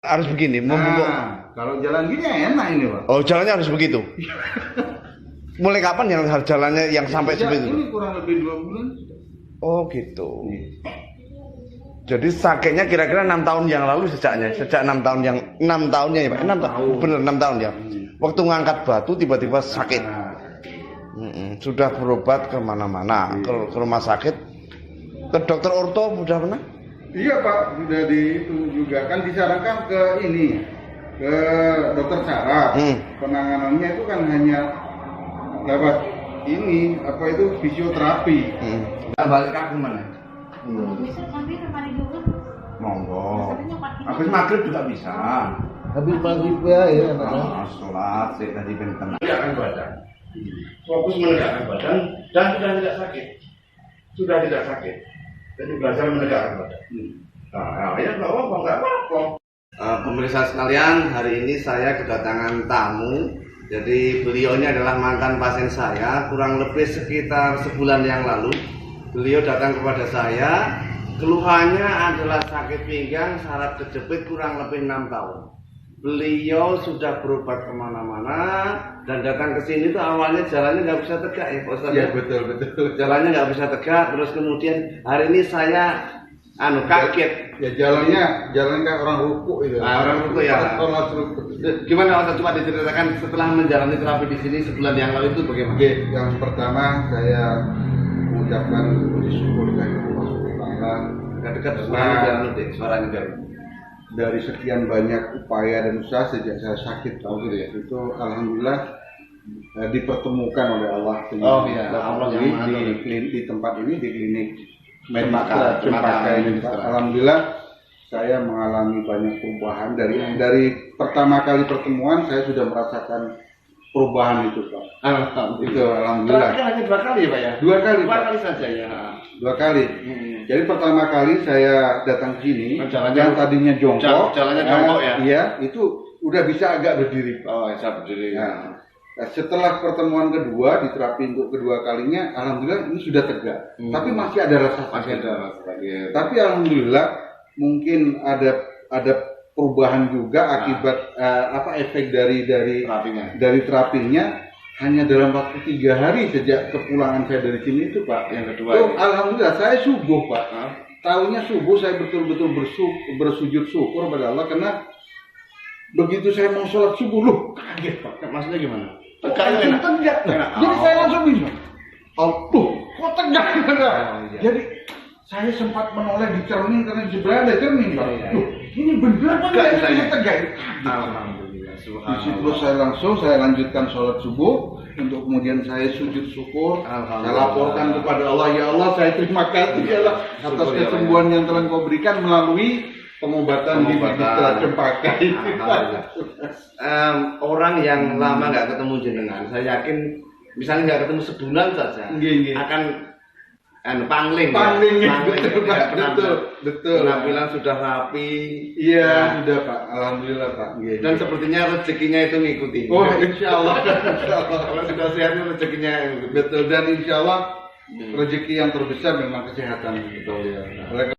harus begini. Kalau jalan gini enak ini Pak. Oh, jalannya harus begitu. Mulai kapan yang jalannya yang sampai seperti itu? Ini kurang lebih 2 bulan. Oh gitu. Jadi sakitnya kira-kira 6 tahun yang lalu sejak 6 tahun yang 6 tahunnya ya Pak. 6 tahun. Benar 6 tahun ya. Waktu ngangkat batu tiba-tiba sakit. Sudah berobat ke mana-mana, ke rumah sakit, ke dokter orto sudah pernah? Iya Pak, sudah itu juga kan disarankan ke ini, ke dokter saraf. Penanganannya itu kan hanya lewat ini apa itu fisioterapi. Balik ke mana? Bisa sampai kemarin dulu. Monggo. Habis maghrib juga bisa. Habis maghrib ya Sholat, tadi bentar. Menegakkan badan. Fokus menegakkan badan dan sudah tidak sakit. Sudah tidak sakit. Jadi belajar menegakkan badan. Nah, ya nggak apa-apa. Pemirsa sekalian, hari ini saya kedatangan tamu. Jadi beliaunya adalah mantan pasien saya, kurang lebih sekitar sebulan yang lalu. Beliau datang kepada saya, keluhannya adalah sakit pinggang, saraf kejepit kurang lebih 6 tahun. Beliau sudah berobat kemana-mana dan datang ke sini tuh awalnya jalannya nggak bisa tegak ya Pak Ustadz. Iya betul. Jalannya nggak bisa tegak, terus kemudian hari ini saya kaget. Ya jalannya kayak orang ruku itu. Orang ruku ya. Sholat ruku. Gimana Ustadz, coba diceritakan setelah menjalani terapi di sini sebulan yang lalu itu bagaimana? Oke, yang pertama saya mengucapkan puji syukur kepada Allah Subhanahu wa taala. Dekat suaranya Dari sekian banyak upaya dan usaha sejak saya sakit tahu gitu ya, itu alhamdulillah dipertemukan oleh Allah. Allah di tempat ini di klinik Cempaka ini. Alhamdulillah saya mengalami banyak perubahan dari pertama kali pertemuan saya sudah merasakan perubahan itu Pak. Itu alhamdulillah. Terakhir hanya 2 kali ya Pak ya? 2 kali. 2 kali saja ya. 2 kali. Jadi pertama kali saya datang ke sini, yang tadinya jongkok, jalannya jongkok ya? Iya, itu udah bisa agak berdiri. Oh, bisa berdiri. Nah, setelah pertemuan kedua di terapi untuk kedua kalinya, alhamdulillah ini sudah tegak. Tapi masih ada rasa sakit. Tapi alhamdulillah mungkin ada perubahan juga akibat efek dari terapinya. Hanya dalam waktu 3 hari sejak kepulangan saya dari sini itu Pak. Yang kedua. Alhamdulillah saya subuh Pak. Tahunya subuh saya betul-betul bersujud syukur kepada Allah karena begitu saya mau sholat subuh kaget Pak. Maksudnya gimana? Tegak. Jadi saya langsung bilang, kok tegak Jadi saya sempat menoleh di cermin karena di sebelah ada cermin Pak. Ini bener apa enggak tegak? Alhamdulillah. Di situ saya lanjutkan sholat subuh, untuk kemudian saya sujud syukur, saya laporkan kepada Allah, ya Allah saya terima kasih ya Allah atas kesembuhan yang telah Kau berikan melalui pengobatan di Cempaka ini. Orang yang lama nggak ketemu jenengan, saya yakin misalnya nggak ketemu sebulan saja akan pangling. Betul. Penampilan sudah rapi. Iya, sudah Pak. Alhamdulillah Pak. Dan sepertinya rezekinya itu ngikuti. Oh, insyaallah. Kalau sudah sehat rezekinya betul, dan insyaallah rezeki yang terbesar memang kesehatan. Betul ya.